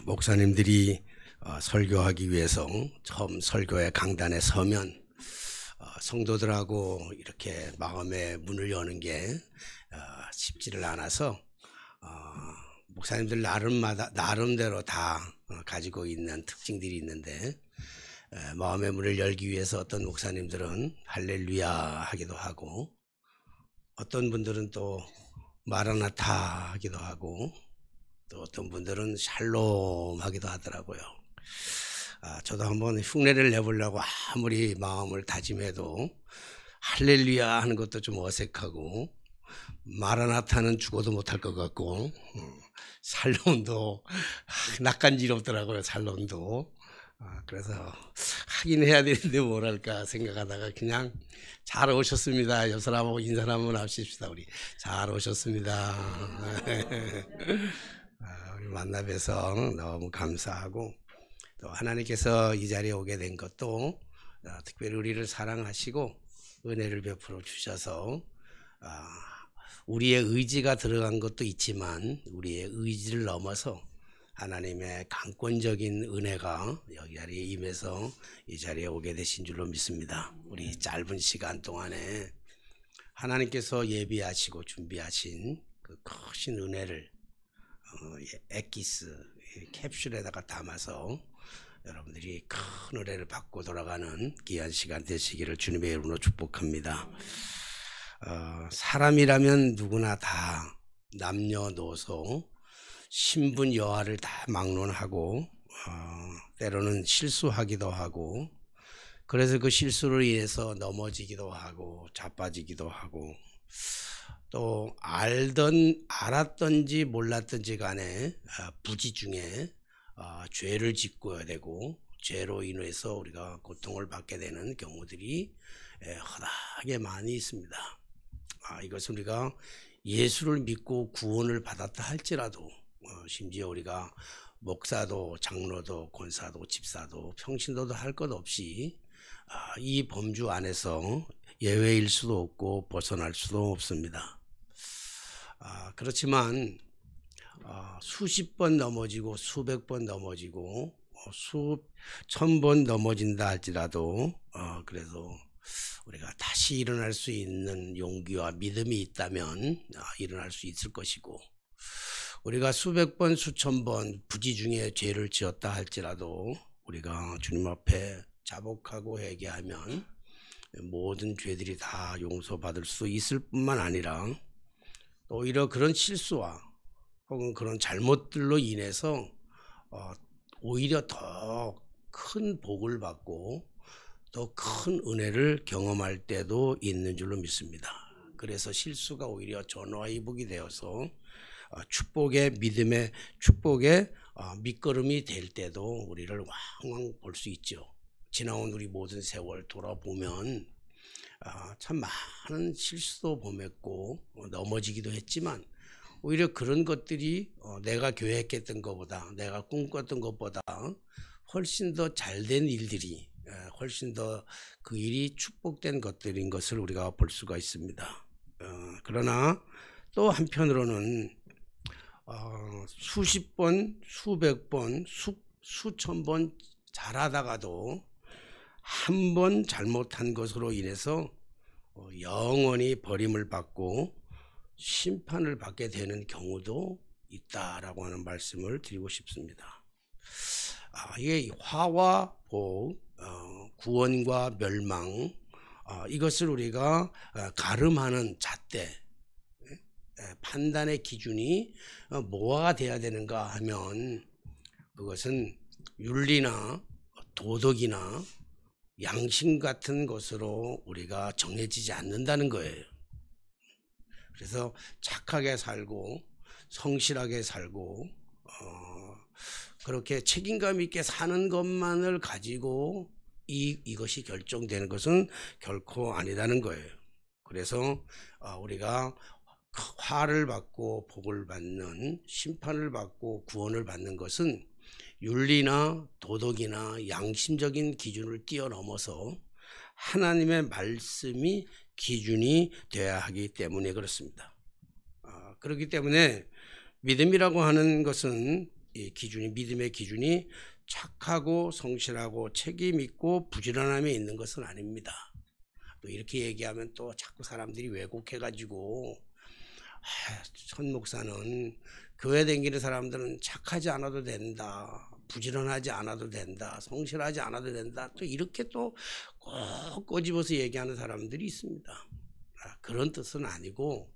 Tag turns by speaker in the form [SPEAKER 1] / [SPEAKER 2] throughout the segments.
[SPEAKER 1] 목사님들이 설교하기 위해서 처음 설교의 강단에 서면 성도들하고 이렇게 마음의 문을 여는 게 쉽지를 않아서 목사님들 나름대로 다 가지고 있는 특징들이 있는데, 마음의 문을 열기 위해서 어떤 목사님들은 할렐루야 하기도 하고, 어떤 분들은 또 마라나타 하기도 하고, 또 어떤 분들은 샬롬 하기도 하더라고요. 저도 한번 흉내를 내보려고 아무리 마음을 다짐해도 할렐루야 하는 것도 좀 어색하고, 마라나타는 죽어도 못할 것 같고, 샬롬도 낯간지럽더라고요. 샬롬도. 그래서 하긴 해야 되는데 뭐랄까 생각하다가 그냥 잘 오셨습니다. 옆 사람하고 인사 한번 하십시다. 우리 잘 오셨습니다. 우리 만나 뵈서 너무 감사하고, 또 하나님께서 이 자리에 오게 된 것도 특별히 우리를 사랑하시고 은혜를 베풀어 주셔서 우리의 의지가 들어간 것도 있지만 우리의 의지를 넘어서 하나님의 강권적인 은혜가 여기 자리에 임해서 이 자리에 오게 되신 줄로 믿습니다. 우리 짧은 시간 동안에 하나님께서 예비하시고 준비하신 그 크신 은혜를 엑기스 캡슐에다가 담아서 여러분들이 큰 은혜를 받고 돌아가는 귀한 시간 되시기를 주님의 이름으로 축복합니다. 사람이라면 누구나 다 남녀노소 신분 여하를 다 막론하고 때로는 실수하기도 하고, 그래서 그 실수로 인해서 넘어지기도 하고 자빠지기도 하고, 또 알았던지 몰랐던지 간에 부지 중에 죄를 짓고야 되고, 죄로 인해서 우리가 고통을 받게 되는 경우들이 허다하게 많이 있습니다. 이것은 우리가 예수를 믿고 구원을 받았다 할지라도, 심지어 우리가 목사도 장로도 권사도 집사도 평신도도 할 것 없이 이 범주 안에서 예외일 수도 없고 벗어날 수도 없습니다. 그렇지만 수십 번 넘어지고 수백 번 넘어지고 수천 번 넘어진다 할지라도 그래도 우리가 다시 일어날 수 있는 용기와 믿음이 있다면 일어날 수 있을 것이고, 우리가 수백 번 수천 번 부지 중에 죄를 지었다 할지라도 우리가 주님 앞에 자복하고 회개하면 모든 죄들이 다 용서받을 수 있을 뿐만 아니라, 오히려 그런 실수와 혹은 그런 잘못들로 인해서 오히려 더 큰 복을 받고 더 큰 은혜를 경험할 때도 있는 줄로 믿습니다. 그래서 실수가 오히려 전화위복이 되어서 축복의 믿음의 축복의 밑거름이 될 때도 우리를 왕왕 볼 수 있죠. 지나온 우리 모든 세월 돌아보면 참 많은 실수도 범했고 넘어지기도 했지만, 오히려 그런 것들이 내가 계획했던 것보다, 내가 꿈꿨던 것보다 훨씬 더 잘된 일들이, 훨씬 더 그 일이 축복된 것들인 것을 우리가 볼 수가 있습니다. 그러나 또 한편으로는 수십 번, 수백 번, 수천 번 잘하다가도 한 번 잘못한 것으로 인해서 영원히 버림을 받고 심판을 받게 되는 경우도 있다라고 하는 말씀을 드리고 싶습니다. 이게 화와 복, 구원과 멸망, 이것을 우리가 가름하는 잣대, 판단의 기준이 뭐가 돼야 되는가 하면, 그것은 윤리나 도덕이나 양심 같은 것으로 우리가 정해지지 않는다는 거예요. 그래서 착하게 살고 성실하게 살고 그렇게 책임감 있게 사는 것만을 가지고 이것이 결정되는 것은 결코 아니라는 거예요. 그래서 우리가 화를 받고 복을 받는, 심판을 받고 구원을 받는 것은 윤리나 도덕이나 양심적인 기준을 뛰어넘어서 하나님의 말씀이 기준이 되어야 하기 때문에 그렇습니다. 그렇기 때문에 믿음이라고 하는 것은 이 기준이, 믿음의 기준이 착하고 성실하고 책임 있고 부지런함에 있는 것은 아닙니다. 또 이렇게 얘기하면 또 자꾸 사람들이 왜곡해가지고 천 목사는 교회 다니는 사람들은 착하지 않아도 된다, 부지런하지 않아도 된다, 성실하지 않아도 된다, 또 이렇게 또 꼭 꼬집어서 얘기하는 사람들이 있습니다. 그런 뜻은 아니고,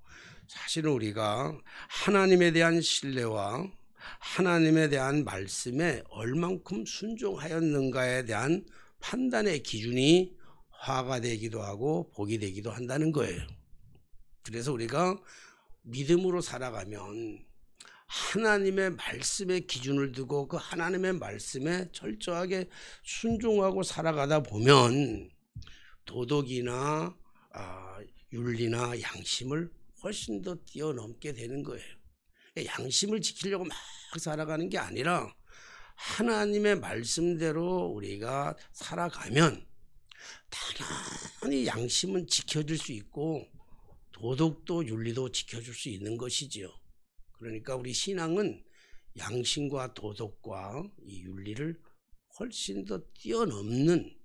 [SPEAKER 1] 사실은 우리가 하나님에 대한 신뢰와 하나님에 대한 말씀에 얼만큼 순종하였는가에 대한 판단의 기준이 화가 되기도 하고 복이 되기도 한다는 거예요. 그래서 우리가 믿음으로 살아가면 하나님의 말씀의 기준을 두고 그 하나님의 말씀에 철저하게 순종하고 살아가다 보면 도덕이나 윤리나 양심을 훨씬 더 뛰어넘게 되는 거예요. 양심을 지키려고 막 살아가는 게 아니라 하나님의 말씀대로 우리가 살아가면 당연히 양심은 지켜질 수 있고 도덕도 윤리도 지켜줄 수 있는 것이지요. 그러니까 우리 신앙은 양심과 도덕과 이 윤리를 훨씬 더 뛰어넘는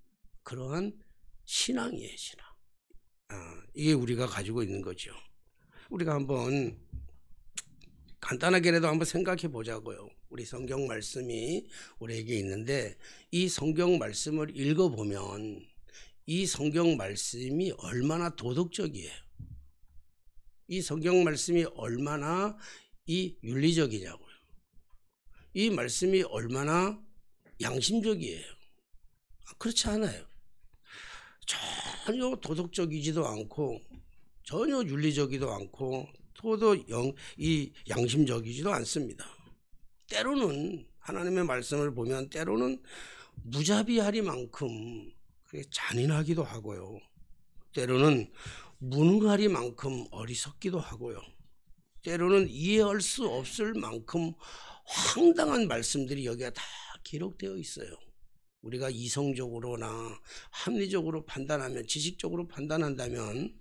[SPEAKER 1] 그러한 신앙이에요, 신앙. 이게 우리가 가지고 있는 거죠. 우리가 한번 간단하게라도 한번 생각해 보자고요. 우리 성경 말씀이 우리에게 있는데 이 성경 말씀을 읽어보면 이 성경 말씀이 얼마나 도덕적이에요. 이 성경 말씀이 얼마나 이 윤리적이냐고요. 이 말씀이 얼마나 양심적이에요. 그렇지 않아요. 전혀 도덕적이지도 않고 전혀 윤리적이지도 않고 이 양심적이지도 않습니다. 때로는 하나님의 말씀을 보면 때로는 무자비하리만큼 잔인하기도 하고요. 때로는 무능하리만큼 어리석기도 하고요. 때로는 이해할 수 없을 만큼 황당한 말씀들이 여기에 다 기록되어 있어요. 우리가 이성적으로나 합리적으로 판단하면, 지식적으로 판단한다면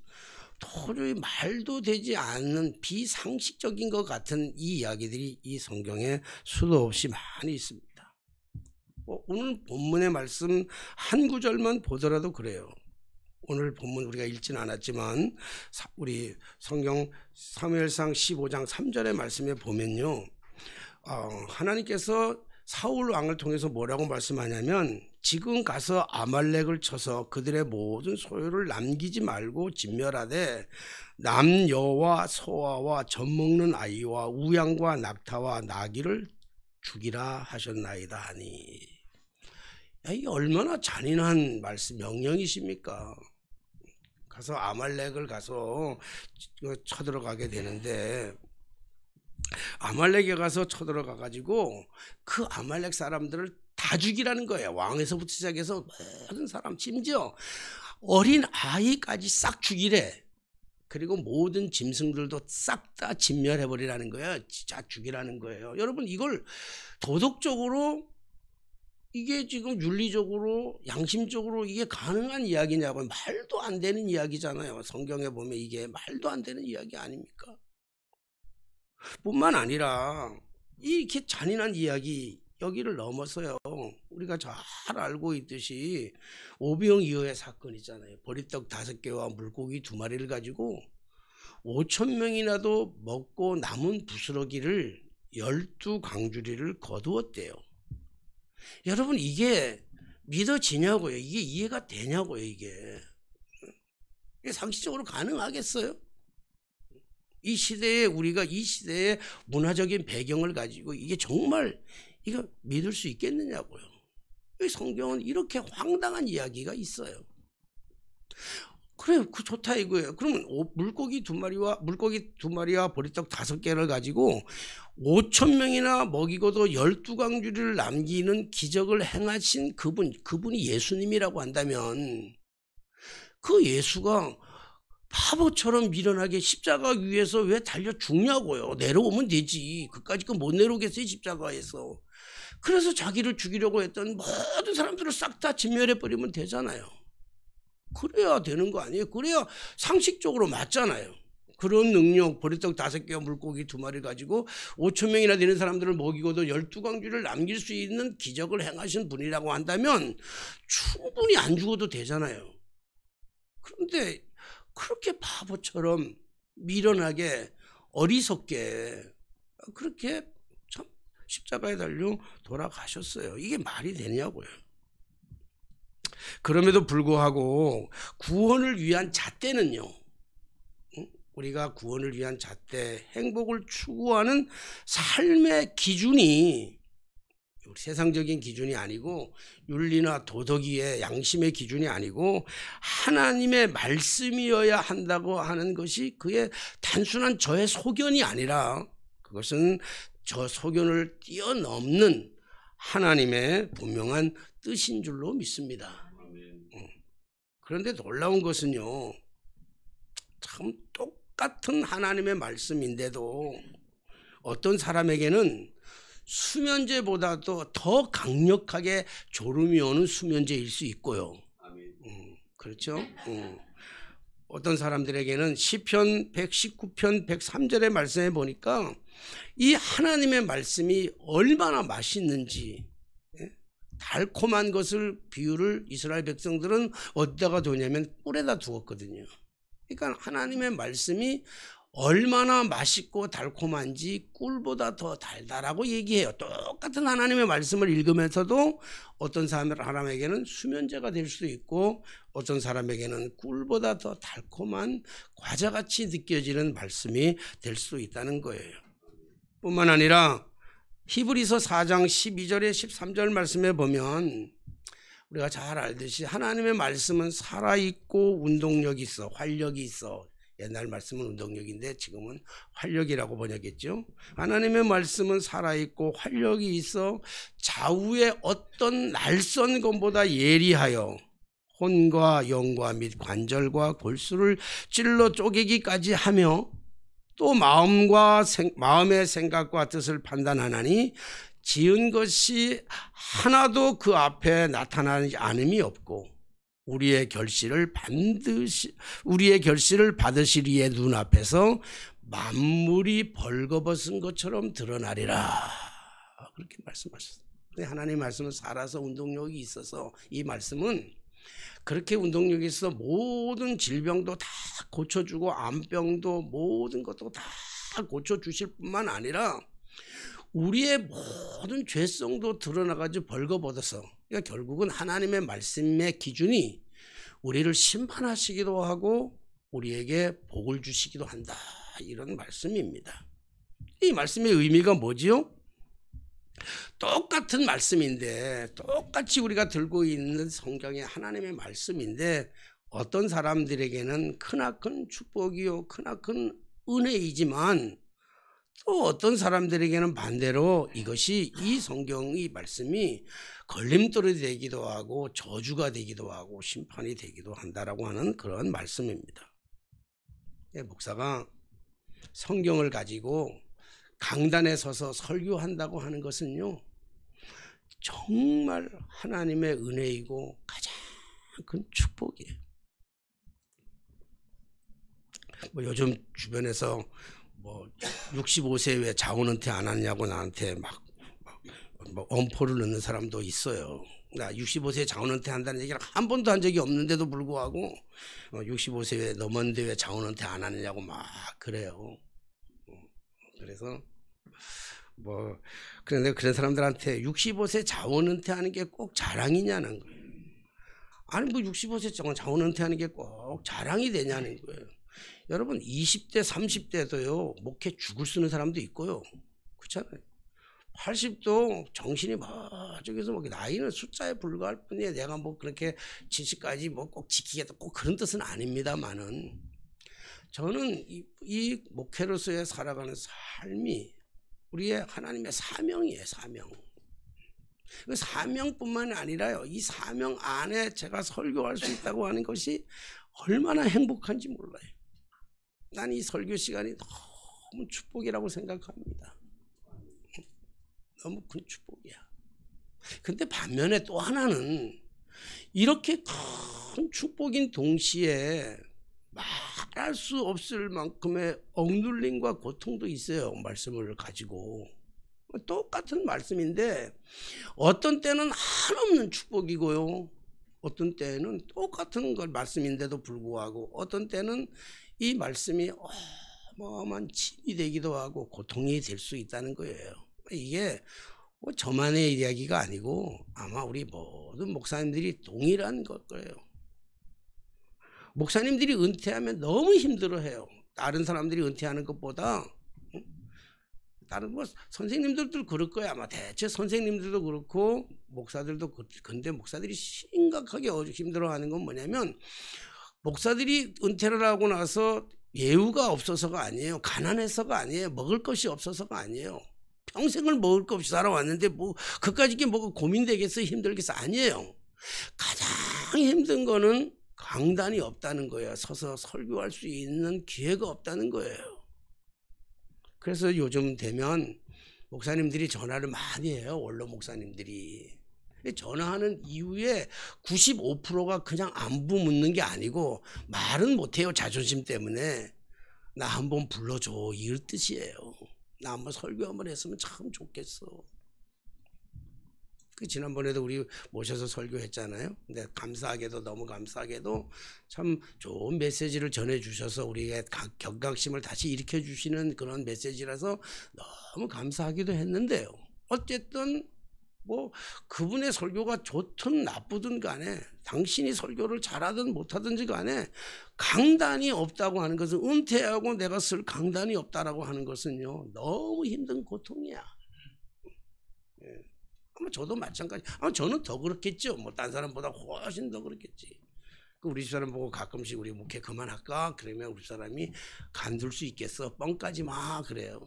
[SPEAKER 1] 도저히 말도 되지 않는 비상식적인 것 같은 이 이야기들이 이 성경에 수도 없이 많이 있습니다. 오늘 본문의 말씀 한 구절만 보더라도 그래요. 오늘 본문 우리가 읽지는 않았지만 우리 성경 사무엘상 15장 3절의 말씀에 보면요, 하나님께서 사울 왕을 통해서 뭐라고 말씀하냐면 지금 가서 아말렉을 쳐서 그들의 모든 소유를 남기지 말고 진멸하되 남여와 소아와 젖먹는 아이와 우양과 낙타와 나귀를 죽이라 하셨나이다 하니. 이게 얼마나 잔인한 말씀, 명령이십니까? 가서 아말렉을 가서 쳐들어가게 되는데 아말렉에 가서 쳐들어가 가지고 그 아말렉 사람들을 다 죽이라는 거예요. 왕에서부터 시작해서 모든 사람, 심지어 어린 아이까지 싹 죽이래. 그리고 모든 짐승들도 싹 다 진멸해버리라는 거예요. 진짜 죽이라는 거예요. 여러분, 이걸 도덕적으로 이게 지금 윤리적으로 양심적으로 이게 가능한 이야기냐고요. 말도 안 되는 이야기잖아요. 성경에 보면 이게 말도 안 되는 이야기 아닙니까? 뿐만 아니라 이렇게 잔인한 이야기 여기를 넘어서요, 우리가 잘 알고 있듯이 오병 이어의 사건 있잖아요. 보리떡 5개와 물고기 2마리를 가지고 5,000명이나도 먹고 남은 부스러기를 12강주리를 거두었대요. 여러분, 이게 믿어지냐고요? 이게 이해가 되냐고요? 이게 상식적으로 가능하겠어요? 이 시대에 우리가 이 시대의 문화적인 배경을 가지고 이게 정말 이거 믿을 수 있겠느냐고요. 성경은 이렇게 황당한 이야기가 있어요. 그래, 그 좋다 이거예요. 그러면 물고기 2마리와 보리떡 5개를 가지고 5,000명이나 먹이고도 12강주리를 남기는 기적을 행하신 그분이 예수님이라고 한다면 그 예수가 바보처럼 미련하게 십자가 위에서 왜 달려 죽냐고요. 내려오면 되지. 그까짓 거 못 내려오겠어요, 십자가에서. 그래서 자기를 죽이려고 했던 모든 사람들을 싹 다 진멸해버리면 되잖아요. 그래야 되는 거 아니에요? 그래야 상식적으로 맞잖아요. 그런 능력, 보리떡 5개와 물고기 2마리 가지고 5천 명이나 되는 사람들을 먹이고도 12광주를 남길 수 있는 기적을 행하신 분이라고 한다면 충분히 안 죽어도 되잖아요. 그런데 그렇게 바보처럼 미련하게 어리석게 그렇게 참 십자가에 달려 돌아가셨어요. 이게 말이 되냐고요. 그럼에도 불구하고 구원을 위한 잣대는요, 우리가 구원을 위한 잣대, 행복을 추구하는 삶의 기준이 세상적인 기준이 아니고 윤리나 도덕의 양심의 기준이 아니고 하나님의 말씀이어야 한다고 하는 것이 그의 단순한 저의 소견이 아니라 그것은 저 소견을 뛰어넘는 하나님의 분명한 뜻인 줄로 믿습니다. 그런데 놀라운 것은요, 참 똑같은 하나님의 말씀인데도 어떤 사람에게는 수면제보다도 더 강력하게 졸음이 오는 수면제일 수 있고요. 그렇죠? 어떤 사람들에게는 시편 119편 103절의 말씀에 보니까 이 하나님의 말씀이 얼마나 맛있는지, 달콤한 것을 비유를 이스라엘 백성들은 어디다가 두냐면 꿀에다 두었거든요. 그러니까 하나님의 말씀이 얼마나 맛있고 달콤한지 꿀보다 더 달달하고 얘기해요. 똑같은 하나님의 말씀을 읽으면서도 어떤 사람에게는 수면제가 될 수도 있고 어떤 사람에게는 꿀보다 더 달콤한 과자같이 느껴지는 말씀이 될 수 있다는 거예요. 뿐만 아니라 히브리서 4장 12절에 13절 말씀에 보면 우리가 잘 알듯이 하나님의 말씀은 살아있고 운동력이 있어, 활력이 있어. 옛날 말씀은 운동력인데 지금은 활력이라고 번역했죠. 하나님의 말씀은 살아있고 활력이 있어 좌우의 어떤 날선 검보다 예리하여 혼과 영과 및 관절과 골수를 찔러 쪼개기까지 하며 또 마음의 생각과 뜻을 판단하나니 지은 것이 하나도 그 앞에 나타나지 않음이 없고 우리의 결실을 받으시리의 눈앞에서 만물이 벌거벗은 것처럼 드러나리라. 그렇게 말씀하셨어요. 하나님의 말씀은 살아서 운동력이 있어서 이 말씀은 그렇게 운동력이 있어 모든 질병도 다 고쳐주고 암병도 모든 것도 다 고쳐주실 뿐만 아니라 우리의 모든 죄성도 드러나가지고 벌거벗어서, 그러니까 결국은 하나님의 말씀의 기준이 우리를 심판하시기도 하고 우리에게 복을 주시기도 한다, 이런 말씀입니다. 이 말씀의 의미가 뭐지요? 똑같은 말씀인데, 똑같이 우리가 들고 있는 성경의 하나님의 말씀인데 어떤 사람들에게는 크나큰 축복이요 크나큰 은혜이지만 또 어떤 사람들에게는 반대로 이것이 이 성경의 말씀이 걸림돌이 되기도 하고 저주가 되기도 하고 심판이 되기도 한다라고 하는 그런 말씀입니다. 목사가 성경을 가지고 강단에 서서 설교한다고 하는 것은요, 정말 하나님의 은혜이고 가장 큰 축복이에요. 요즘 주변에서 65세 왜 자원은퇴 안 하냐고 나한테 막 엄포를 넣는 사람도 있어요. 나 65세에 자원은퇴 한다는 얘기를 한 번도 한 적이 없는데도 불구하고 65세 넘었는데 왜 자원은퇴 안 하느냐고 막 그래요. 그래서 그런데 그런 사람들한테 65세 자원은퇴하는 게 꼭 자랑이냐는 거예요. 아니 65세 자원은퇴하는 게 꼭 자랑이 되냐는 거예요. 여러분 20대 30대도요 목회 죽을 쓰는 사람도 있고요, 그렇잖아요. 80도 정신이 저기서 나이는 숫자에 불과할 뿐이에요. 내가 그렇게 70까지 꼭 지키겠다 꼭 그런 뜻은 아닙니다만은 저는 이 목회로서의 살아가는 삶이 우리의 하나님의 사명이에요. 사명. 그 사명뿐만 아니라요, 이 사명 안에 제가 설교할 수 있다고 하는 것이 얼마나 행복한지 몰라요. 난 이 설교 시간이 너무 축복이라고 생각합니다. 너무 큰 축복이야. 근데 반면에 또 하나는 이렇게 큰 축복인 동시에 말할 수 없을 만큼의 억눌림과 고통도 있어요. 말씀을 가지고. 똑같은 말씀인데 어떤 때는 한없는 축복이고요. 어떤 때는 똑같은 걸 말씀인데도 불구하고 어떤 때는 이 말씀이 어마어마한 짐이 되기도 하고 고통이 될 수 있다는 거예요. 이게 뭐 저만의 이야기가 아니고 아마 우리 모든 목사님들이 동일한 거예요. 목사님들이 은퇴하면 너무 힘들어해요. 다른 사람들이 은퇴하는 것보다. 다른 뭐 선생님들도 그럴 거야. 아마 대체 선생님들도 그렇고 목사들도. 근데 목사들이 심각하게 힘들어하는 건 뭐냐면 목사들이 은퇴를 하고 나서 예우가 없어서가 아니에요. 가난해서가 아니에요. 먹을 것이 없어서가 아니에요. 평생을 먹을 것 없이 살아왔는데 뭐 그까짓 게 뭐가 고민되겠어, 힘들겠어? 아니에요. 가장 힘든 거는 강단이 없다는 거예요. 서서 설교할 수 있는 기회가 없다는 거예요. 그래서 요즘 되면 목사님들이 전화를 많이 해요. 원로 목사님들이. 전화하는 이후에 95%가 그냥 안부 묻는 게 아니고 말은 못해요. 자존심 때문에. 나 한번 불러줘, 이럴 뜻이에요. 나 한번 설교 한번 했으면 참 좋겠어. 지난번에도 우리 모셔서 설교했잖아요. 근데 감사하게도, 너무 감사하게도 참 좋은 메시지를 전해주셔서 우리의 경각심을 다시 일으켜주시는 그런 메시지라서 너무 감사하기도 했는데요. 어쨌든 뭐 그분의 설교가 좋든 나쁘든 간에, 당신이 설교를 잘하든 못하든지 간에 강단이 없다고 하는 것은, 은퇴하고 내가 쓸 강단이 없다라고 하는 것은요, 너무 힘든 고통이야. 아마 저도 마찬가지. 아마 저는 더 그렇겠죠. 뭐 딴 사람보다 훨씬 더 그렇겠지. 우리 집사람 보고 가끔씩 우리 목회 그만할까? 그러면 우리 사람이 간둘 수 있겠어? 뻥까지 마 그래요.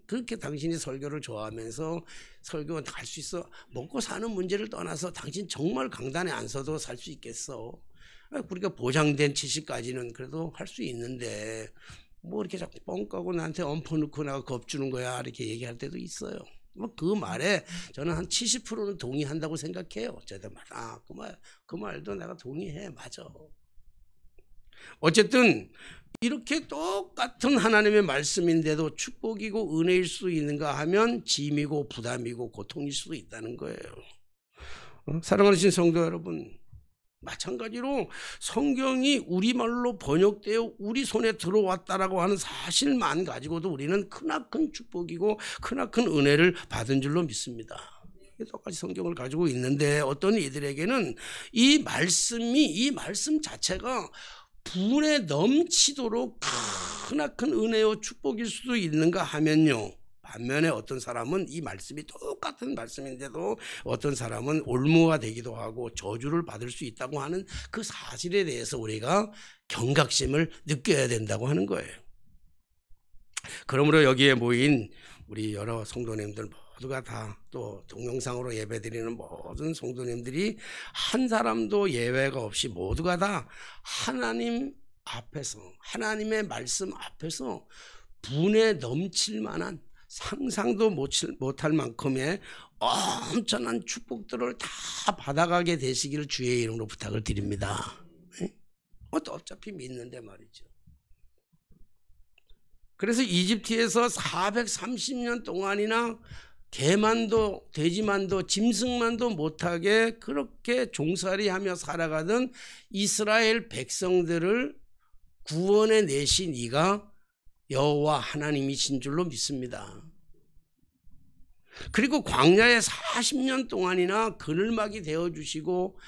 [SPEAKER 1] 그렇게 당신이 설교를 좋아하면서 설교 할 수 있어? 먹고 사는 문제를 떠나서 당신 정말 강단에 안 서도 살 수 있겠어? 우리가 보장된 70까지는 그래도 할 수 있는데 뭐 이렇게 자꾸 뻥 까고 나한테 엎어놓고 나가 겁주는 거야, 이렇게 얘기할 때도 있어요. 그 말에 저는 한 70%는 동의한다고 생각해요. 저도 그 말도 내가 동의해. 맞아. 어쨌든 이렇게 똑같은 하나님의 말씀인데도 축복이고 은혜일 수 있는가 하면 짐이고 부담이고 고통일 수도 있다는 거예요. 사랑하는 성도 여러분, 마찬가지로 성경이 우리말로 번역되어 우리 손에 들어왔다라고 하는 사실만 가지고도 우리는 크나큰 축복이고 크나큰 은혜를 받은 줄로 믿습니다. 똑같이 성경을 가지고 있는데 어떤 이들에게는 이 말씀 자체가 분에 넘치도록 크나큰 은혜와 축복일 수도 있는가 하면요, 반면에 어떤 사람은 이 말씀이 똑같은 말씀인데도 어떤 사람은 올무가 되기도 하고 저주를 받을 수 있다고 하는 그 사실에 대해서 우리가 경각심을 느껴야 된다고 하는 거예요. 그러므로 여기에 모인 우리 여러 성도님들 모두가 다, 또 동영상으로 예배드리는 모든 성도님들이 한 사람도 예외가 없이 모두가 다 하나님 앞에서, 하나님의 말씀 앞에서 분에 넘칠 만한, 상상도 못할 만큼의 엄청난 축복들을 다 받아가게 되시기를 주의 이름으로 부탁을 드립니다. 어차피 믿는데 말이죠. 그래서 이집트에서 430년 동안이나 개만도 돼지만도 짐승만도 못하게 그렇게 종살이하며 살아가던 이스라엘 백성들을 구원해 내신 이가 여호와 하나님이신 줄로 믿습니다. 그리고 광야에 40년 동안이나 그늘막이 되어주시고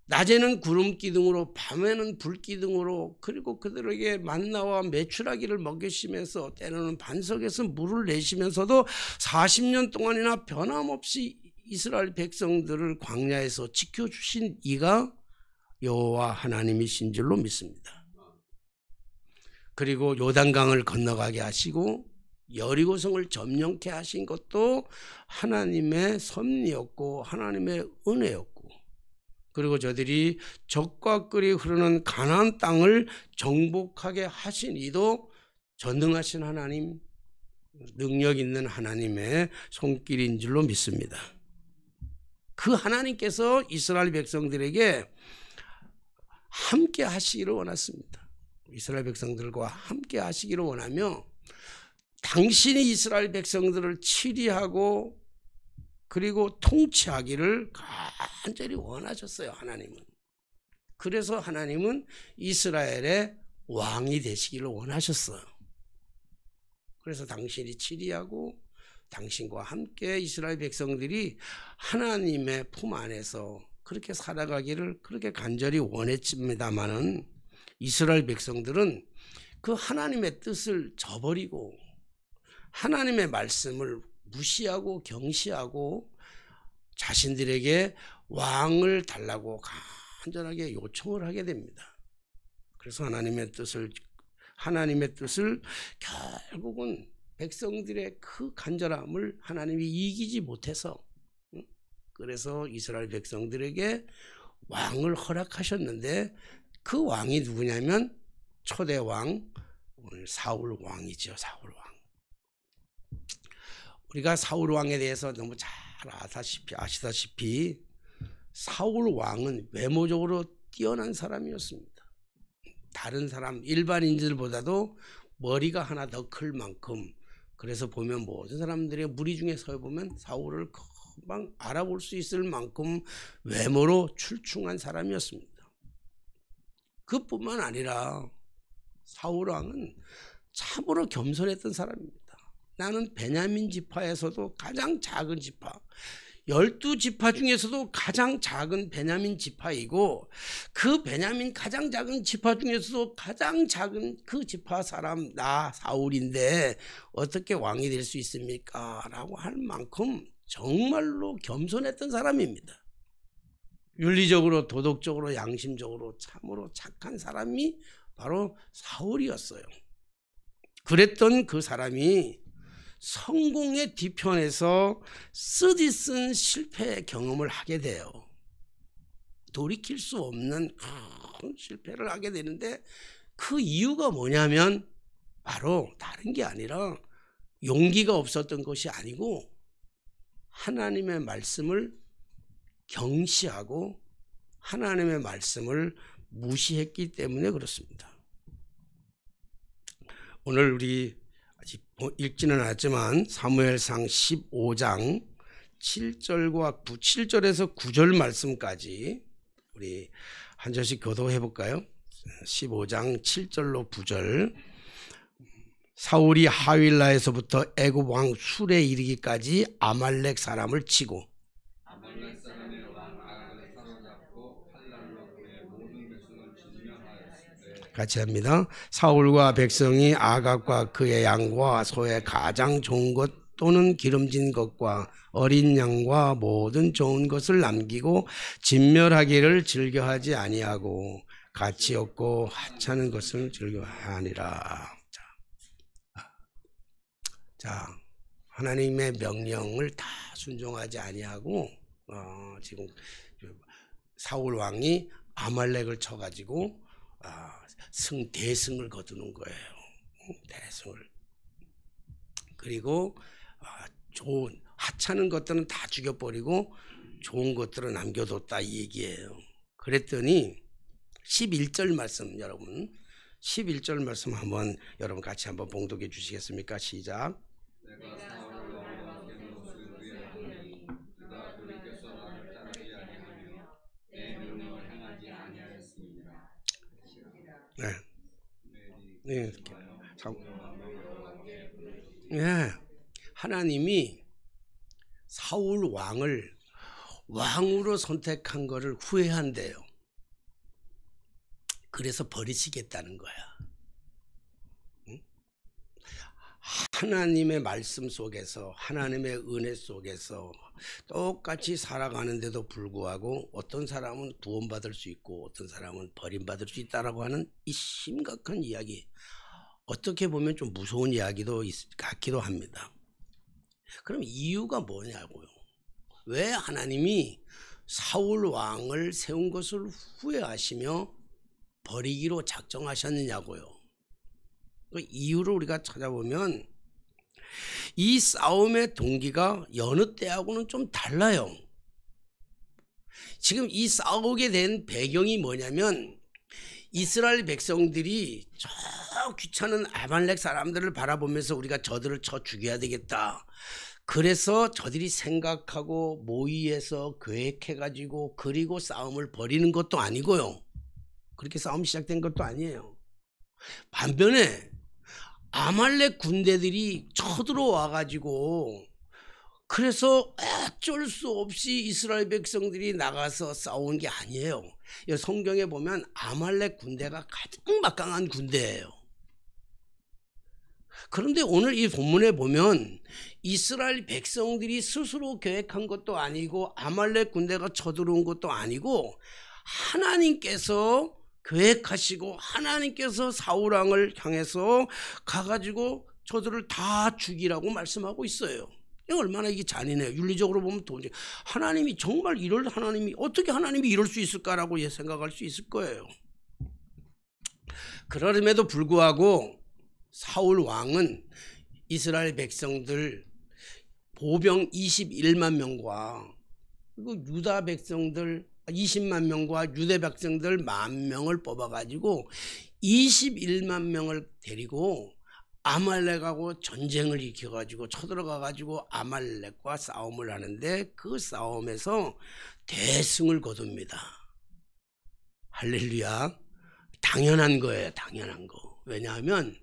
[SPEAKER 1] 낮에는 구름 기둥으로 밤에는 불 기둥으로, 그리고 그들에게 만나와 메추라기를 먹이시면서 때로는 반석에서 물을 내시면서도 40년 동안이나 변함없이 이스라엘 백성들을 광야에서 지켜주신 이가 여호와 하나님이신 줄로 믿습니다. 그리고 요단강을 건너가게 하시고 여리고성을 점령케 하신 것도 하나님의 섭리였고 하나님의 은혜였고, 그리고 저들이 적과 꿀이 흐르는 가나안 땅을 정복하게 하신 이도 전능하신 하나님, 능력 있는 하나님의 손길인 줄로 믿습니다. 그 하나님께서 이스라엘 백성들에게 함께 하시기를 원했습니다. 이스라엘 백성들과 함께 하시기를 원하며 당신이 이스라엘 백성들을 치리하고 그리고 통치하기를 간절히 원하셨어요. 하나님은. 그래서 하나님은 이스라엘의 왕이 되시기를 원하셨어요. 그래서 당신이 치리하고 당신과 함께 이스라엘 백성들이 하나님의 품 안에서 그렇게 살아가기를 그렇게 간절히 원했습니다마는 이스라엘 백성들은 그 하나님의 뜻을 저버리고 하나님의 말씀을 무시하고 경시하고 자신들에게 왕을 달라고 간절하게 요청을 하게 됩니다. 그래서 하나님의 뜻을 결국은 백성들의 그 간절함을 하나님이 이기지 못해서 그래서 이스라엘 백성들에게 왕을 허락하셨는데 그 왕이 누구냐면 초대 왕 사울 왕이죠. 사울 왕. 우리가 사울 왕에 대해서 너무 잘 아시다시피 사울 왕은 외모적으로 뛰어난 사람이었습니다. 다른 사람 일반인들보다도 머리가 하나 더 클 만큼 그래서 보면 모든 사람들의 무리 중에 서 보면 사울을 금방 알아볼 수 있을 만큼 외모로 출중한 사람이었습니다. 그뿐만 아니라 사울 왕은 참으로 겸손했던 사람입니다. 나는 베냐민 지파에서도 가장 작은 지파 12지파 중에서도 가장 작은 베냐민 지파이고 그 베냐민 가장 작은 지파 중에서도 가장 작은 그 지파 사람 나 사울인데 어떻게 왕이 될 수 있습니까? 라고 할 만큼 정말로 겸손했던 사람입니다. 윤리적으로 도덕적으로 양심적으로 참으로 착한 사람이 바로 사울이었어요. 그랬던 그 사람이 성공의 뒤편에서 쓰디쓴 실패의 경험을 하게 돼요. 돌이킬 수 없는 큰 실패를 하게 되는데 그 이유가 뭐냐면 바로 다른 게 아니라 용기가 없었던 것이 아니고 하나님의 말씀을 경시하고 하나님의 말씀을 무시했기 때문에 그렇습니다. 오늘 우리 아직 읽지는 않았지만 사무엘상 15장 7절에서 9절 말씀까지 우리 한 절씩 교도해 볼까요? 15장 7절로 9절. 사울이 하윌라에서부터 애굽 왕 술에 이르기까지 아말렉 사람을 치고 아말렉 사람의 왕 아각을 사로잡고 칼날로 그의 모든 백성을 진멸하였을 때 같이 합니다. 사울과 백성이 아각과 그의 양과 소의 가장 좋은 것 또는 기름진 것과 어린 양과 모든 좋은 것을 남기고 진멸하기를 즐겨하지 아니하고 가치 없고 하찮은 것을 즐겨하니라. 자, 하나님의 명령을 다 순종하지 아니하고 지금 사울 왕이 아말렉을 쳐가지고 대승을 거두는 거예요. 대승을. 그리고 좋은 하찮은 것들은 다 죽여버리고 좋은 것들은 남겨뒀다 이 얘기예요. 그랬더니 11절 말씀 여러분 11절 말씀 한번 여러분 같이 한번 봉독해 주시겠습니까? 시작. 내가 사울을 왕과 게노스를 위하노니 그가 돌이켜서 나를 따르지 아니하며 내 명령을 행하지 아니하였습니다. 네. 네. 하나님이 사울 왕을 왕으로 선택한 것을 후회한대요. 그래서 버리시겠다는 거야. 하나님의 말씀 속에서 하나님의 은혜 속에서 똑같이 살아가는데도 불구하고 어떤 사람은 구원받을 수 있고 어떤 사람은 버림받을 수 있다라고 하는 이 심각한 이야기, 어떻게 보면 좀 무서운 이야기도 같기도 합니다. 그럼 이유가 뭐냐고요. 왜 하나님이 사울 왕을 세운 것을 후회하시며 버리기로 작정하셨느냐고요. 그 이유를 우리가 찾아보면 이 싸움의 동기가 여느 때하고는 좀 달라요. 지금 이 싸우게 된 배경이 뭐냐면 이스라엘 백성들이 저 귀찮은 아말렉 사람들을 바라보면서 우리가 저들을 쳐 죽여야 되겠다. 그래서 저들이 생각하고 모의해서 계획해가지고 그리고 싸움을 벌이는 것도 아니고요. 그렇게 싸움이 시작된 것도 아니에요. 반면에 아말렉 군대들이 쳐들어와가지고 그래서 어쩔 수 없이 이스라엘 백성들이 나가서 싸운 게 아니에요. 성경에 보면 아말렉 군대가 가장 막강한 군대예요. 그런데 오늘 이 본문에 보면 이스라엘 백성들이 스스로 계획한 것도 아니고 아말렉 군대가 쳐들어온 것도 아니고 하나님께서 계획하시고 하나님께서 사울 왕을 향해서 가가지고 저들을 다 죽이라고 말씀하고 있어요. 얼마나 이게 잔인해요. 윤리적으로 보면 도저히 하나님이 정말 어떻게 하나님이 이럴 수 있을까라고 생각할 수 있을 거예요. 그럼에도 불구하고 사울 왕은 이스라엘 백성들 보병 21만 명과 그리고 유다 백성들 20만 명과 유대 백성들 10,000명을 뽑아가지고 21만 명을 데리고 아말렉하고 전쟁을 일으켜가지고 쳐들어가가지고 아말렉과 싸움을 하는데 그 싸움에서 대승을 거둡니다. 할렐루야. 당연한 거예요. 당연한 거. 왜냐하면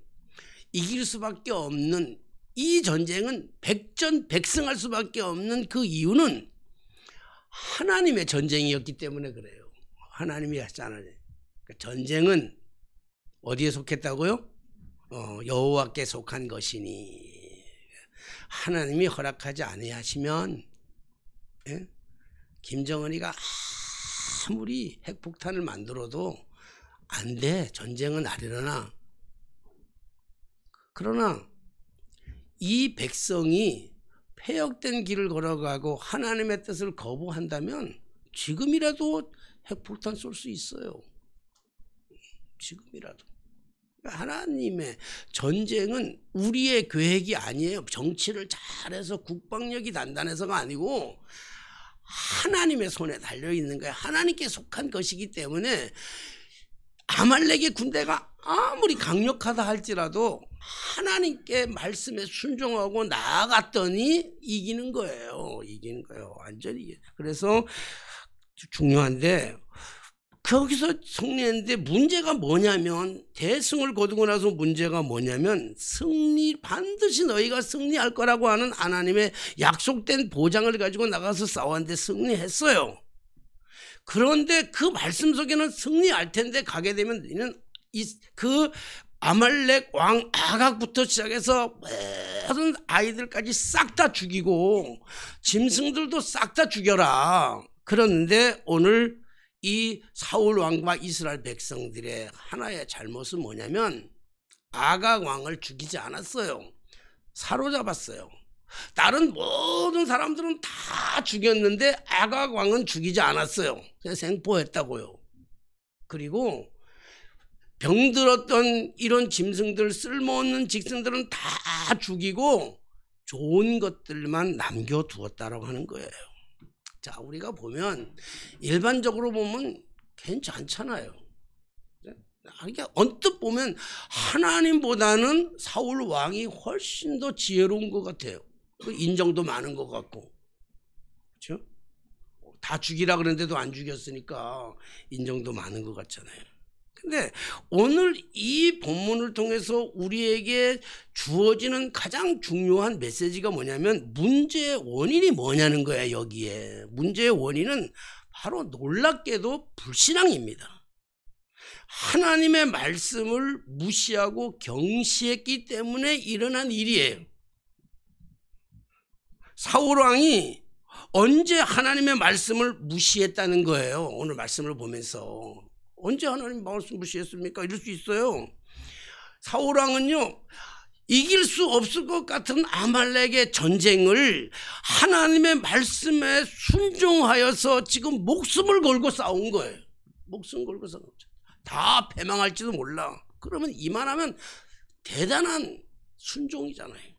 [SPEAKER 1] 이길 수밖에 없는 이 전쟁은 백전백승할 수밖에 없는 그 이유는 하나님의 전쟁이었기 때문에 그래요. 하나님이 하잖아요. 전쟁은 어디에 속했다고요? 여호와께 속한 것이니 하나님이 허락하지 아니하시면 김정은이가 아무리 핵폭탄을 만들어도 안 돼. 전쟁은 안 일어나. 그러나 이 백성이 폐역된 길을 걸어가고 하나님의 뜻을 거부한다면 지금이라도 핵폭탄 쏠 수 있어요. 지금이라도. 하나님의 전쟁은 우리의 계획이 아니에요. 정치를 잘해서 국방력이 단단해서가 아니고 하나님의 손에 달려있는 거예요. 하나님께 속한 것이기 때문에 아말렉의 군대가 아무리 강력하다 할지라도 하나님께 말씀에 순종하고 나아갔더니 이기는 거예요. 이기는 거예요. 완전히. 그래서 중요한데 거기서 승리했는데 문제가 뭐냐면 대승을 거두고 나서 문제가 뭐냐면 반드시 너희가 승리할 거라고 하는 하나님의 약속된 보장을 가지고 나가서 싸웠는데 승리했어요. 그런데 그 말씀 속에는 승리할 텐데 가게 되면 너희는 그 아말렉 왕 아각부터 시작해서 모든 아이들까지 싹 다 죽이고 짐승들도 싹 다 죽여라. 그런데 오늘 이 사울 왕과 이스라엘 백성들의 하나의 잘못은 뭐냐면 아각 왕을 죽이지 않았어요. 사로잡았어요. 다른 모든 사람들은 다 죽였는데 아각 왕은 죽이지 않았어요. 그냥 생포했다고요. 그리고 병들었던 이런 짐승들, 쓸모없는 짐승들은 다 죽이고 좋은 것들만 남겨두었다라고 하는 거예요. 자, 우리가 보면 일반적으로 보면 괜찮잖아요. 그러니까 언뜻 보면 하나님보다는 사울 왕이 훨씬 더 지혜로운 것 같아요. 인정도 많은 것 같고, 그렇죠? 다 죽이라 그랬는데도 안 죽였으니까 인정도 많은 것 같잖아요. 근데 오늘 이 본문을 통해서 우리에게 주어지는 가장 중요한 메시지가 뭐냐면 문제의 원인이 뭐냐는 거야. 여기에 문제의 원인은 바로 놀랍게도 불신앙입니다. 하나님의 말씀을 무시하고 경시했기 때문에 일어난 일이에요. 사울 왕이 언제 하나님의 말씀을 무시했다는 거예요. 오늘 말씀을 보면서 언제 하나님 말씀 무시했습니까? 이럴 수 있어요. 사울 왕은요, 이길 수 없을 것 같은 아말렉의 전쟁을 하나님의 말씀에 순종하여서 지금 목숨을 걸고 싸운 거예요. 목숨 걸고 싸운 거죠. 다 패망할지도 몰라. 그러면 이만하면 대단한 순종이잖아요.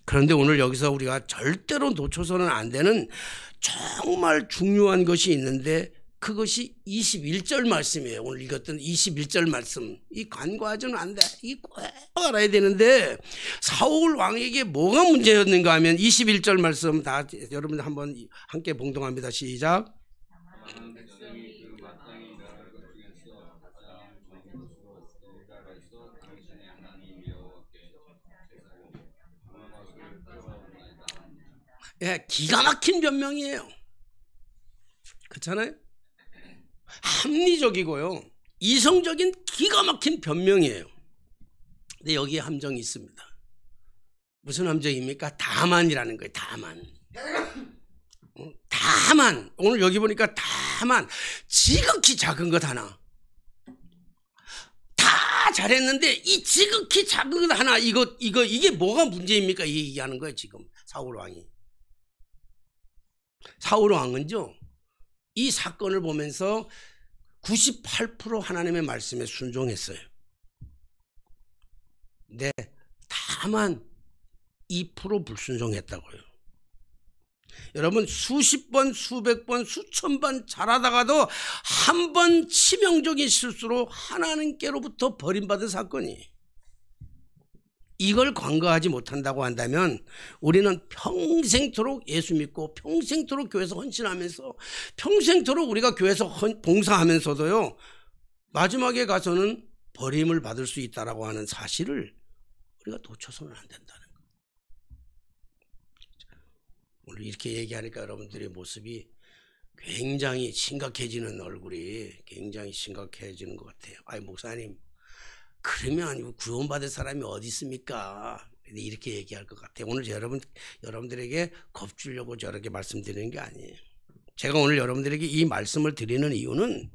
[SPEAKER 1] 그런데 오늘 여기서 우리가 절대로 놓쳐서는 안 되는 정말 중요한 것이 있는데 그것이 21절 말씀이에요. 오늘 읽었던 21절 말씀. 이 간과하지는 안 돼. 이 꼭 알아야 되는데 사울 왕에게 뭐가 문제였는가 하면 21절 말씀 다 여러분 한번 함께 봉동합니다. 시작. 예, 기가 막힌 변명이에요. 그렇잖아요? 합리적이고요. 이성적인 기가 막힌 변명이에요. 근데 여기에 함정이 있습니다. 무슨 함정입니까? 다만이라는 거예요. 다만. 다만. 오늘 여기 보니까 다만. 지극히 작은 것 하나. 다 잘했는데 이 지극히 작은 것 하나 이게 뭐가 문제입니까? 이 얘기하는 거예요. 지금 사울 왕이. 사울 왕은요. 이 사건을 보면서 98% 하나님의 말씀에 순종했어요. 네, 다만 2% 불순종했다고요. 여러분 수십 번, 수백 번, 수천 번 잘하다가도 한 번 치명적인 실수로 하나님께로부터 버림받은 사건이 이걸 간과하지 못한다고 한다면 우리는 평생토록 예수 믿고 평생토록 교회에서 헌신하면서 평생토록 우리가 교회에서 봉사하면서도요 마지막에 가서는 버림을 받을 수 있다라고 하는 사실을 우리가 놓쳐서는 안 된다는 거예요. 오늘 이렇게 얘기하니까 여러분들의 모습이 굉장히 심각해지는 얼굴이 굉장히 심각해지는 것 같아요. 아이 목사님 그러면 구원받을 사람이 어디 있습니까? 이렇게 얘기할 것 같아요. 오늘 여러분들에게 겁주려고 저렇게 말씀드리는 게 아니에요. 제가 오늘 여러분들에게 이 말씀을 드리는 이유는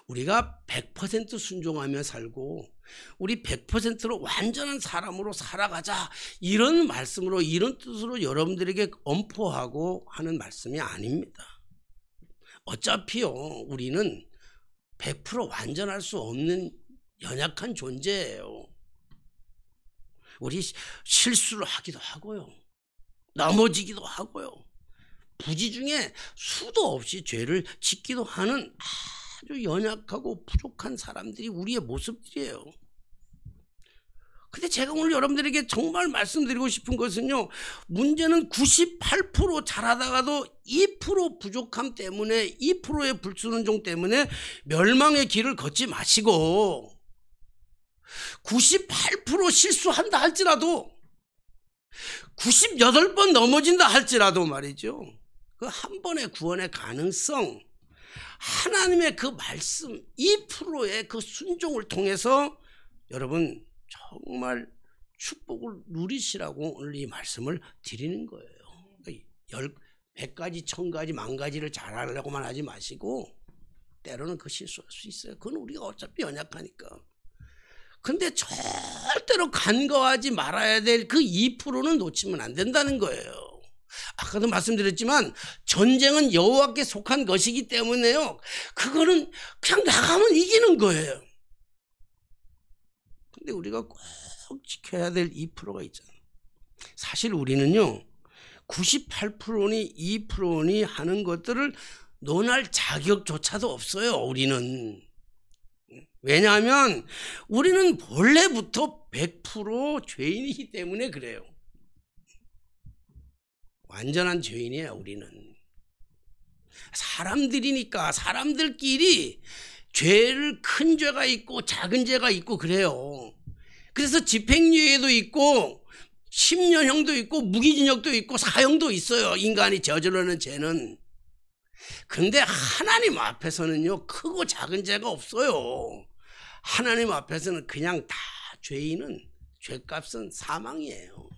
[SPEAKER 1] 우리가 100% 순종하며 살고 우리 100%로 완전한 사람으로 살아가자 이런 말씀으로 이런 뜻으로 여러분들에게 엄포하고 하는 말씀이 아닙니다. 어차피요 우리는 100% 완전할 수 없는 연약한 존재예요. 우리 실수를 하기도 하고요. 넘어지기도 하고요. 부지 중에 수도 없이 죄를 짓기도 하는 아주 연약하고 부족한 사람들이 우리의 모습들이에요. 근데 제가 오늘 여러분들에게 정말 말씀드리고 싶은 것은요. 문제는 98% 잘하다가도 2% 부족함 때문에 2%의 불순종 때문에 멸망의 길을 걷지 마시고 98% 실수한다 할지라도 98번 넘어진다 할지라도 말이죠. 그 한 번의 구원의 가능성 하나님의 그 말씀 2%의 그 순종을 통해서 여러분 정말 축복을 누리시라고 오늘 이 말씀을 드리는 거예요. 100가지 1000가지 10,000가지를 잘하려고만 하지 마시고 때로는 그 실수할 수 있어요. 그건 우리가 어차피 연약하니까. 근데 절대로 간과하지 말아야 될 그 2%는 놓치면 안 된다는 거예요. 아까도 말씀드렸지만 전쟁은 여호와께 속한 것이기 때문에요. 그거는 그냥 나가면 이기는 거예요. 근데 우리가 꼭 지켜야 될 2%가 있잖아요. 사실 우리는요. 98%니 2%니 하는 것들을 논할 자격조차도 없어요. 우리는. 왜냐하면 우리는 본래부터 100% 죄인이기 때문에 그래요. 완전한 죄인이에요. 우리는. 사람들이니까 사람들끼리 죄를 큰 죄가 있고 작은 죄가 있고 그래요. 그래서 집행유예도 있고 10년형도 있고 무기징역도 있고 사형도 있어요. 인간이 저지르는 죄는. 근데 하나님 앞에서는요 크고 작은 죄가 없어요. 하나님 앞에서는 그냥 다 죄인은 죄값은 사망이에요.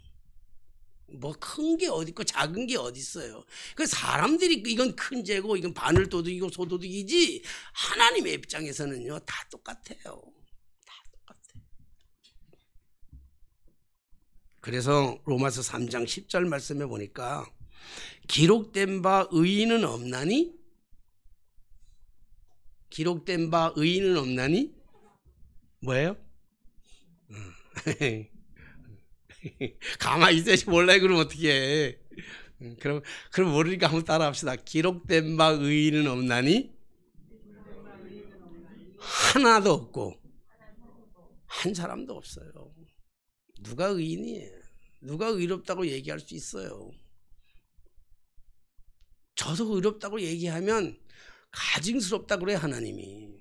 [SPEAKER 1] 뭐 큰 게 어디 있고 작은 게 어디 있어요. 그 사람들이 이건 큰 죄고 이건 바늘도둑이고 소도둑이지 하나님의 입장에서는요 다 똑같아요. 다 똑같아요. 그래서 로마서 3장 10절 말씀에 보니까 기록된 바 의인은 없나니? 기록된 바 의인은 없나니? 뭐예요? 가만히 있어야지 몰라요. 그럼 어떻게 해? 그럼 모르니까 한번 따라 합시다. 기록된 바 의인은 없나니? 하나도 없고 한 사람도 없어요. 누가 의인이에요? 누가 의롭다고 얘기할 수 있어요? 저도 의롭다고 얘기하면 가증스럽다고 그래요, 하나님이.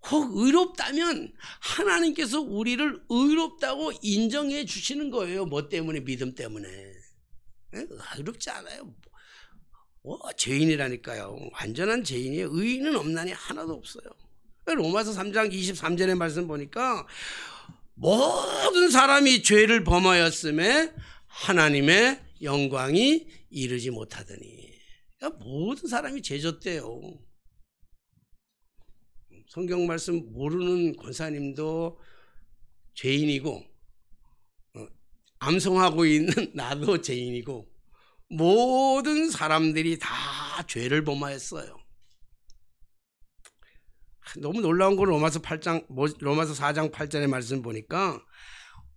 [SPEAKER 1] 혹 의롭다면 하나님께서 우리를 의롭다고 인정해 주시는 거예요. 뭐 때문에? 믿음 때문에. 의롭지 않아요. 죄인이라니까요. 완전한 죄인이에요. 의인은 없나니 하나도 없어요. 로마서 3장 23절의 말씀 보니까 모든 사람이 죄를 범하였음에 하나님의 영광이 이르지 못하더니. 그러니까 모든 사람이 죄졌대요. 성경 말씀 모르는 권사님도 죄인이고, 암송하고 있는 나도 죄인이고, 모든 사람들이 다 죄를 범하였어요. 너무 놀라운 건 로마서 4장 8절의 말씀 보니까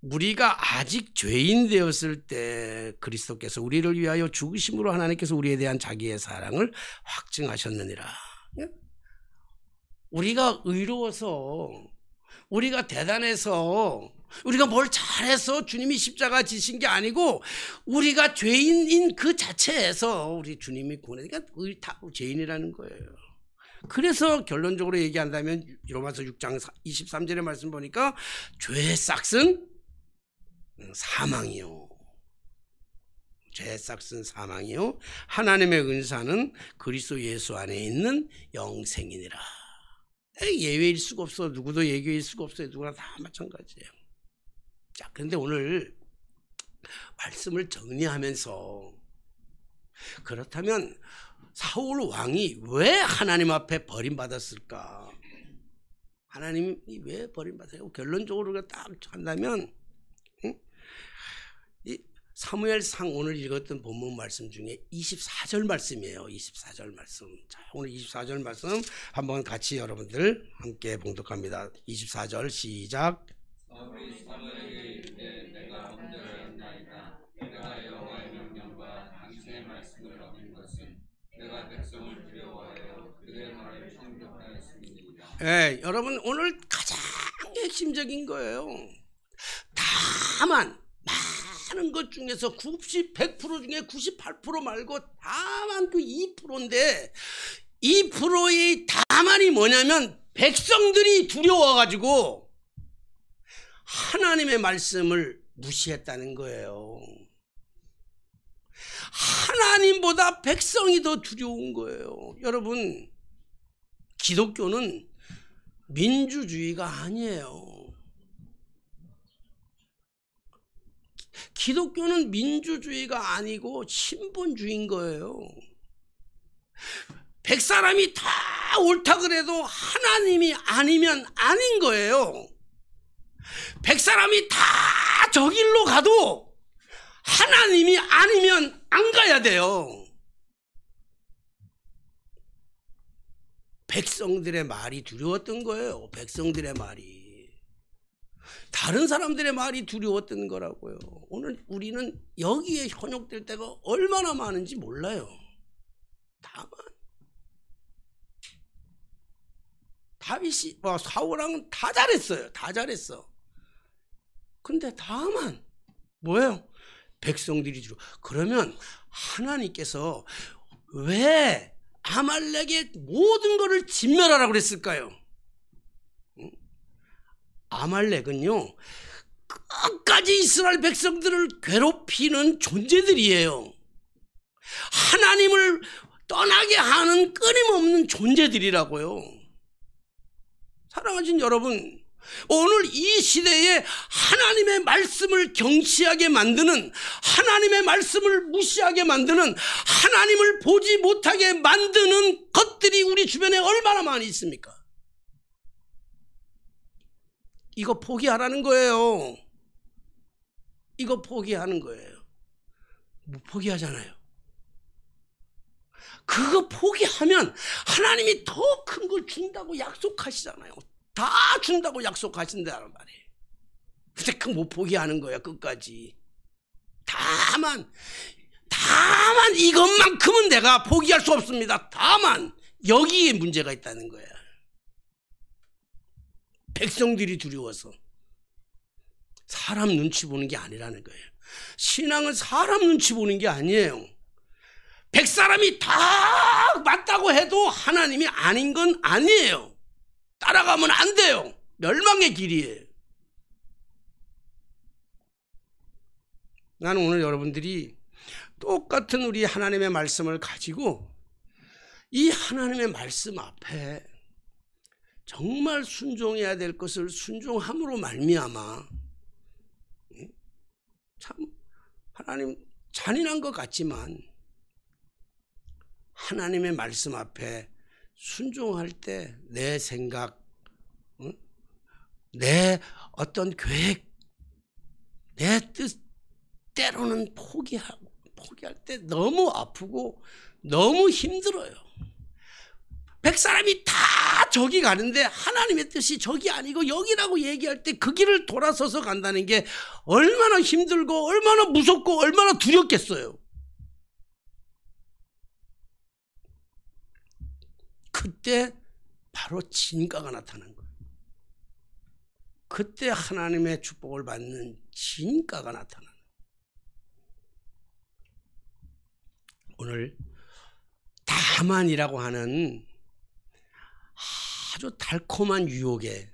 [SPEAKER 1] 우리가 아직 죄인 되었을 때 그리스도께서 우리를 위하여 죽으심으로 하나님께서 우리에 대한 자기의 사랑을 확증하셨느니라. 우리가 의로워서, 우리가 대단해서, 우리가 뭘 잘해서 주님이 십자가 지신 게 아니고 우리가 죄인인 그 자체에서 우리 주님이 구원하니까 다 죄인이라는 거예요. 그래서 결론적으로 얘기한다면 로마서 6장 23절의 말씀 보니까 죄의 싹은 사망이요. 죄의 싹은 사망이요. 하나님의 은사는 그리스도 예수 안에 있는 영생이니라. 예외일 수가 없어. 누구도 예외일 수가 없어요. 누구나 다 마찬가지예요. 자, 그런데 오늘 말씀을 정리하면서 그렇다면 사울 왕이 왜 하나님 앞에 버림받았을까? 하나님이 왜 버림받아요? 결론적으로 딱 한다면 이 사무엘상 오늘 읽었던 본문 말씀 중에 24절 말씀이에요. 24절 말씀. 자, 오늘 24절 말씀 한번 같이 여러분들 함께 봉독합니다. 24절 시작. 사무엘에게 이르되 내가 범죄하였나이다. 내가 여호와의 명령과 당신의 말씀을 어긴 것은 내가 백성을 두려워하여 그들의 말을 충격하였습니다. 예, 여러분 오늘 가장 핵심적인 거예요. 다만 많은 것 중에서 100% 중에 98% 말고 다만 그 2%인데 2%의 다만이 뭐냐면 백성들이 두려워가지고 하나님의 말씀을 무시했다는 거예요. 하나님보다 백성이 더 두려운 거예요. 여러분, 기독교는 민주주의가 아니에요. 기독교는 민주주의가 아니고 신본주의인 거예요. 100사람이 다 옳다 그래도 하나님이 아니면 아닌 거예요. 100사람이 다 저 길로 가도 하나님이 아니면 안 가야 돼요. 백성들의 말이 두려웠던 거예요. 백성들의 말이. 다른 사람들의 말이 두려웠던 거라고요. 오늘 우리는 여기에 현혹될 때가 얼마나 많은지 몰라요. 다만 다윗이 사울왕은 다 잘했어요. 다 잘했어. 근데 다만 뭐예요? 백성들이 두려워. 그러면 하나님께서 왜 아말렉의 모든 것을 진멸하라고 그랬을까요? 아말렉은요, 끝까지 이스라엘 백성들을 괴롭히는 존재들이에요. 하나님을 떠나게 하는 끊임없는 존재들이라고요. 사랑하신 여러분, 오늘 이 시대에 하나님의 말씀을 경시하게 만드는, 하나님의 말씀을 무시하게 만드는, 하나님을 보지 못하게 만드는 것들이 우리 주변에 얼마나 많이 있습니까? 이거 포기하라는 거예요. 이거 포기하는 거예요. 뭐 포기하잖아요. 그거 포기하면 하나님이 더 큰 걸 준다고 약속하시잖아요. 다 준다고 약속하신다는 말이에요. 근데 그 못 포기하는 거야, 끝까지. 다만 이것만큼은 내가 포기할 수 없습니다. 다만 여기에 문제가 있다는 거야. 백성들이 두려워서. 사람 눈치 보는 게 아니라는 거예요. 신앙은 사람 눈치 보는 게 아니에요. 100사람이 다 맞다고 해도 하나님이 아닌 건 아니에요. 따라가면 안 돼요. 멸망의 길이에요. 나는 오늘 여러분들이 똑같은 우리 하나님의 말씀을 가지고 이 하나님의 말씀 앞에 정말 순종해야 될 것을 순종함으로 말미암아, 참 하나님 잔인한 것 같지만 하나님의 말씀 앞에 순종할 때 내 생각, 내 어떤 계획, 내 뜻, 때로는 포기할 때 너무 아프고 너무 힘들어요. 100사람이 다 저기 가는데 하나님의 뜻이 저기 아니고 여기라고 얘기할 때 그 길을 돌아서서 간다는 게 얼마나 힘들고 얼마나 무섭고 얼마나 두렵겠어요. 그때 바로 진가가 나타난 거예요. 그때 하나님의 축복을 받는 진가가 나타나는 거예요. 오늘 다만이라고 하는 아주 달콤한 유혹에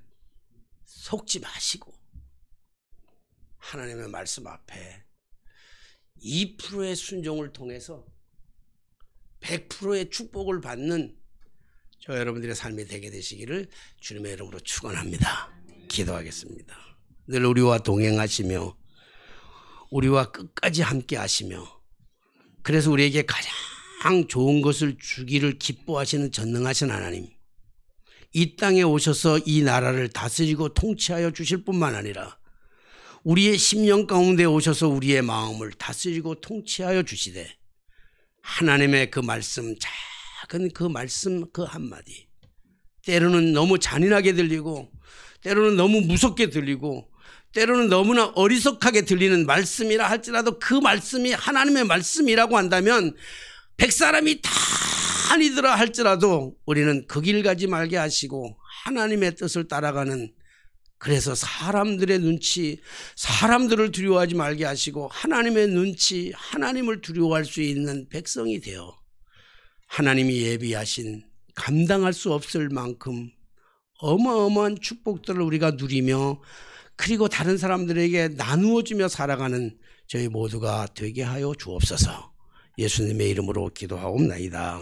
[SPEAKER 1] 속지 마시고 하나님의 말씀 앞에 2%의 순종을 통해서 100%의 축복을 받는 저 여러분들의 삶이 되게 되시기를 주님의 이름으로 축원합니다. 기도하겠습니다. 늘 우리와 동행하시며 우리와 끝까지 함께 하시며 그래서 우리에게 가장 좋은 것을 주기를 기뻐하시는 전능하신 하나님, 이 땅에 오셔서 이 나라를 다스리고 통치하여 주실 뿐만 아니라 우리의 심령 가운데 오셔서 우리의 마음을 다스리고 통치하여 주시되 하나님의 그 말씀, 작은 그 말씀 그 한마디, 때로는 너무 잔인하게 들리고 때로는 너무 무섭게 들리고 때로는 너무나 어리석하게 들리는 말씀이라 할지라도 그 말씀이 하나님의 말씀이라고 한다면 100사람이 다 아니더라 할지라도 우리는 그 길 가지 말게 하시고 하나님의 뜻을 따라가는, 그래서 사람들의 눈치, 사람들을 두려워하지 말게 하시고 하나님의 눈치, 하나님을 두려워할 수 있는 백성이 되어 하나님이 예비하신 감당할 수 없을 만큼 어마어마한 축복들을 우리가 누리며 그리고 다른 사람들에게 나누어주며 살아가는 저희 모두가 되게 하여 주옵소서. 예수님의 이름으로 기도하옵나이다.